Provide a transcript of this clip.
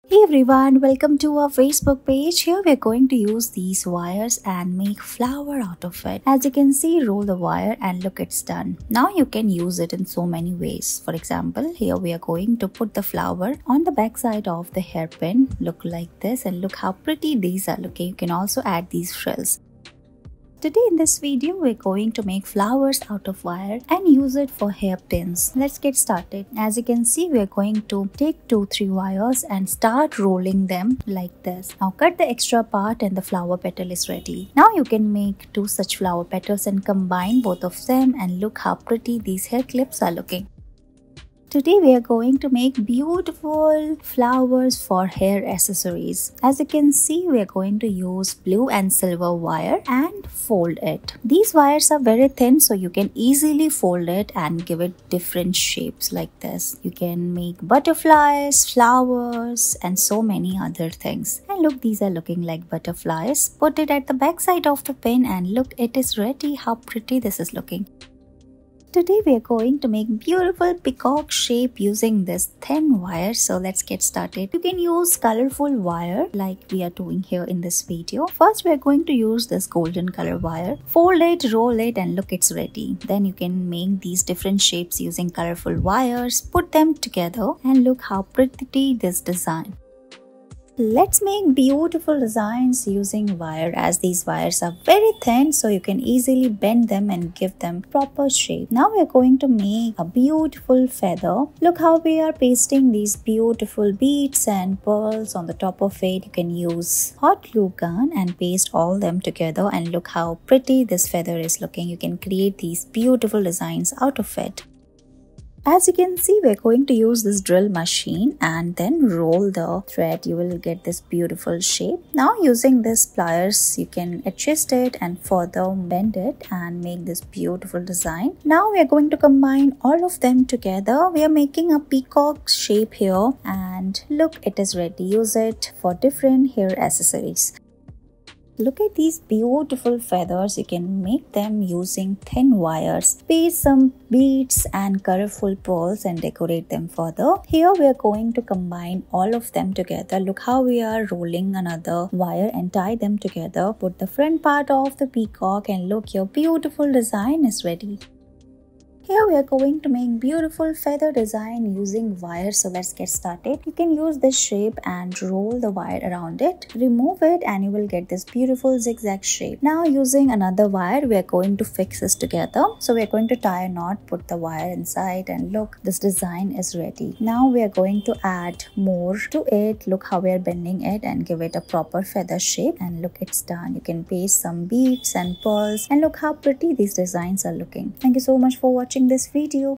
Hey everyone, welcome to our Facebook page. Here we are going to use these wires and make flower out of it. As you can see, roll the wire and look, it's done. Now you can use it in so many ways. For example, here we are going to put the flower on the back side of the hairpin. Look like this and look how pretty these are looking. You can also add these frills. Today in this video, we're going to make flowers out of wire and use it for hairpins. Let's get started. As you can see, we're going to take 2-3 wires and start rolling them like this. Now cut the extra part and the flower petal is ready. Now you can make 2 such flower petals and combine both of them and look how pretty these hair clips are looking. Today we are going to make beautiful flowers for hair accessories. As you can see, we are going to use blue and silver wire and fold it. These wires are very thin, so you can easily fold it and give it different shapes like this. You can make butterflies, flowers and so many other things. And look, these are looking like butterflies. Put it at the back side of the pin and look, it is ready. How pretty this is looking. Today we are going to make beautiful peacock shape using this thin wire. So let's get started. You can use colorful wire like we are doing here in this video. First we are going to use this golden color wire. Fold it, roll it and look, it's ready. Then you can make these different shapes using colorful wires. Put them together and look how pretty this design. Let's make beautiful designs using wire, as these wires are very thin, so you can easily bend them and give them proper shape. Now we are going to make a beautiful feather. Look how we are pasting these beautiful beads and pearls on the top of it. You can use hot glue gun and paste all them together and look how pretty this feather is looking. You can create these beautiful designs out of it. As you can see, we're going to use this drill machine and then roll the thread. You will get this beautiful shape. Now using this pliers, you can adjust it and further bend it and make this beautiful design. Now we are going to combine all of them together. We are making a peacock shape here and look, it is ready. Use it for different hair accessories. Look at these beautiful feathers. You can make them using thin wires. Paste some beads and colorful pearls and decorate them further. Here we are going to combine all of them together. Look how we are rolling another wire and tie them together. Put the front part of the peacock and look, your beautiful design is ready. Here we are going to make beautiful feather design using wire. So let's get started. You can use this shape and roll the wire around it. Remove it and you will get this beautiful zigzag shape. Now using another wire, we are going to fix this together. So we are going to tie a knot, put the wire inside and look, this design is ready. Now we are going to add more to it. Look how we are bending it and give it a proper feather shape and look, it's done. You can paste some beads and pearls and look how pretty these designs are looking. Thank you so much for watching this video.